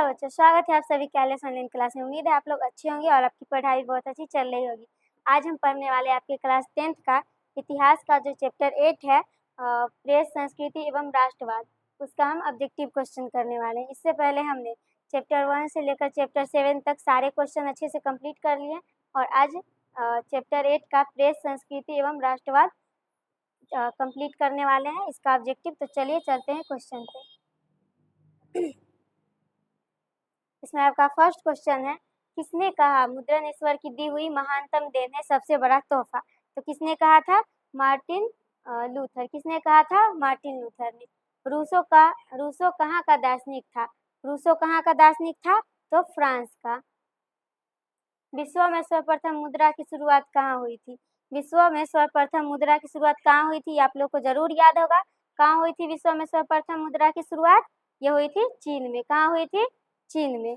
बच्चों, स्वागत है आप सभी का एलएस ऑनलाइन क्लास में। उम्मीद है आप लोग अच्छे होंगे और आपकी पढ़ाई बहुत अच्छी चल रही होगी। आज हम पढ़ने वाले आपके क्लास 10th का इतिहास का जो चैप्टर 8 है, प्रेस, संस्कृति एवं राष्ट्रवाद, उसका हम ऑब्जेक्टिव क्वेश्चन करने वाले हैं। इससे पहले हमने चैप्टर 1 से लेकर चैप्टर 7 तक सारे क्वेश्चन अच्छे से कंप्लीट कर लिए और आज चैप्टर 8 का प्रेस, संस्कृति एवं राष्ट्रवाद कंप्लीट करने वाले हैं, इसका ऑब्जेक्टिव। तो चलिए चलते हैं क्वेश्चन पे। इसमें आपका फर्स्ट क्वेश्चन है, किसने कहा मुद्रण ईश्वर की दी हुई महानतम देन है सबसे बड़ा तोहफा? तो किसने कहा था? Martin Luther. किसने कहा था? मार्टिन लूथर ने। रूसो कहाँ का दार्शनिक था? रूसो कहाँ का दार्शनिक था? तो फ्रांस का। विश्व में सर्वप्रथम मुद्रा की शुरुआत कहाँ हुई थी? विश्व में सर्वप्रथम मुद्रा की शुरुआत कहाँ हुई थी? आप लोग को जरूर याद होगा। कहाँ हुई थी विश्व में सर्वप्रथम मुद्रा की शुरुआत? ये हुई थी चीन में। कहाँ हुई थी? चीन में।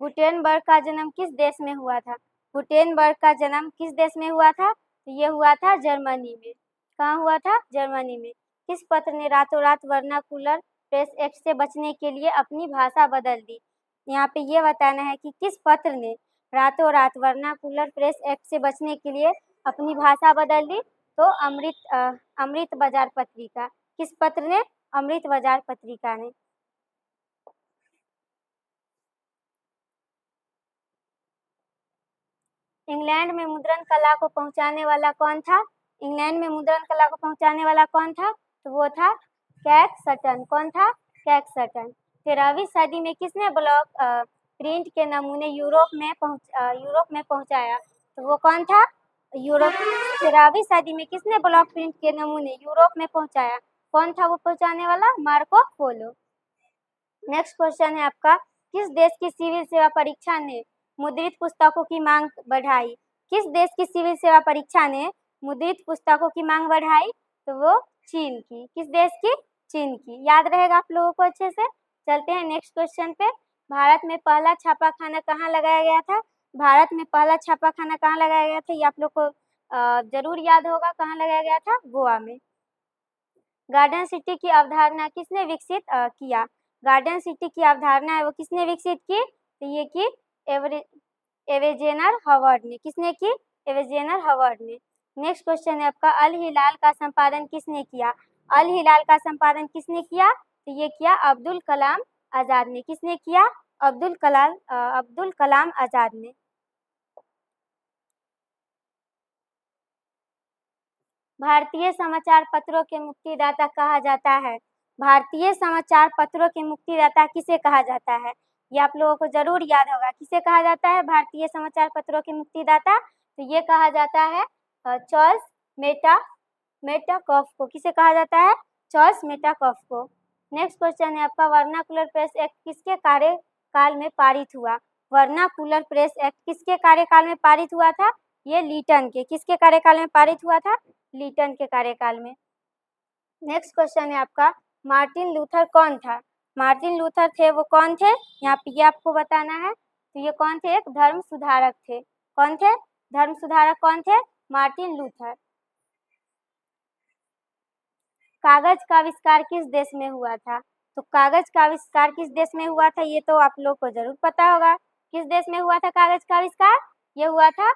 गुटेनबर्ग का जन्म किस देश में हुआ था? गुटेनबर्ग का जन्म किस देश में हुआ था? तो ये हुआ था जर्मनी में। कहाँ हुआ था? जर्मनी में। किस पत्र ने रातों रात वर्नाकुलर प्रेस एक्ट से बचने के लिए अपनी भाषा बदल दी? यहाँ पे ये बताना है कि किस पत्र ने रातों रात वर्नाकुलर प्रेस एक्ट से बचने के लिए अपनी भाषा बदल दी? तो अमृत बाजार पत्रिका। किस पत्र ने? अमृत बाजार पत्रिका ने। इंग्लैंड में मुद्रण कला को पहुंचाने वाला कौन था? इंग्लैंड में मुद्रण कला को पहुंचाने वाला कौन था? तो वो था कैक्सटन। कौन था? कैक्सटन। 13वीं सदी में किसने ब्लॉक प्रिंट के नमूने यूरोप में पहुंचाया? तो वो कौन था? 13वीं सदी में किसने ब्लॉक प्रिंट के नमूने यूरोप में पहुंचाया? कौन था वो पहुंचाने वाला? Marco Polo. नेक्स्ट क्वेश्चन है आपका, किस देश की सिविल सेवा परीक्षा ने मुद्रित पुस्तकों की मांग बढ़ाई? किस देश की सिविल सेवा परीक्षा ने मुद्रित पुस्तकों की मांग बढ़ाई? तो वो चीन की। किस देश की? चीन की। याद रहेगा आप लोगों को अच्छे से। चलते हैं नेक्स्ट क्वेश्चन पे। भारत में पहला छापाखाना कहाँ लगाया गया था? भारत में पहला छापाखाना कहाँ लगाया गया था? ये आप लोग को जरूर याद होगा। कहाँ लगाया गया था? गोवा में। गार्डन सिटी की अवधारणा किसने विकसित किया? गार्डन सिटी की अवधारणा है वो किसने विकसित की? तो ये की एवेजेनर हवर्ड ने। किसने की? एवेजेनर हवर्ड ने। नेक्स्ट क्वेश्चन है आपका, अल हिलाल का संपादन किसने किया? अल हिलाल का संपादन किसने किया? तो ये किया अब्दुल कलाम आजाद ने। किसने किया? अब्दुल कलाम आजाद ने। भारतीय समाचार पत्रों के मुक्तिदाता कहा जाता है? भारतीय समाचार पत्रों के मुक्तिदाता किसे कहा जाता है? ये आप लोगों को जरूर याद होगा। किसे कहा जाता है भारतीय समाचार पत्रों के मुक्तिदाता? तो ये कहा जाता है चार्ल्स मेटाकॉफ को। किसे कहा जाता है? चार्ल्स मेटाकॉफ को। नेक्स्ट क्वेश्चन है आपका, वर्नाकुलर प्रेस एक्ट किसके कार्यकाल में पारित हुआ? वर्नाकुलर प्रेस एक्ट किसके कार्यकाल में पारित हुआ था? ये लीटन के। किसके कार्यकाल में पारित हुआ था? लीटन के कार्यकाल में। नेक्स्ट क्वेश्चन है आपका, मार्टिन लूथर कौन था? मार्टिन लूथर थे वो कौन थे? यहाँ पे ये आपको बताना है। तो ये कौन थे? एक धर्म सुधारक थे। कौन थे? धर्म सुधारक कौन थे? Martin Luther. कागज का आविष्कार किस देश में हुआ था? तो कागज का आविष्कार किस देश में हुआ था? ये तो आप लोग को जरूर पता होगा। किस देश में हुआ था कागज का आविष्कार? ये हुआ था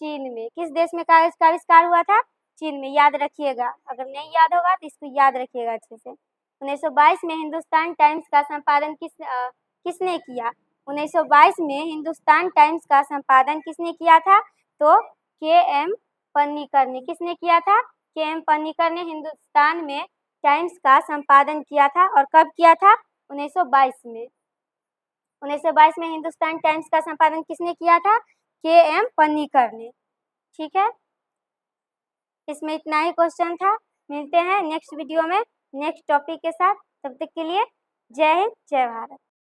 चीन में। किस देश में कागज का आविष्कार हुआ था? चीन में। याद रखिएगा, अगर नहीं याद होगा तो इसको याद रखिएगा अच्छे से। 1922 में हिंदुस्तान टाइम्स का संपादन किसने किया? 1922 में हिंदुस्तान टाइम्स का संपादन किसने किया था? तो के.एम. पन्नीकर ने। किसने किया था? के.एम. पन्नीकर ने हिंदुस्तान में टाइम्स का संपादन किया था। और कब किया था? 1922 में। 1922 में हिंदुस्तान टाइम्स का संपादन किसने किया था? के.एम. पन्नीकर ने। ठीक है, इसमें इतना ही क्वेश्चन था। मिलते हैं नेक्स्ट वीडियो में नेक्स्ट टॉपिक के साथ। तब तक के लिए जय हिंद, जय भारत।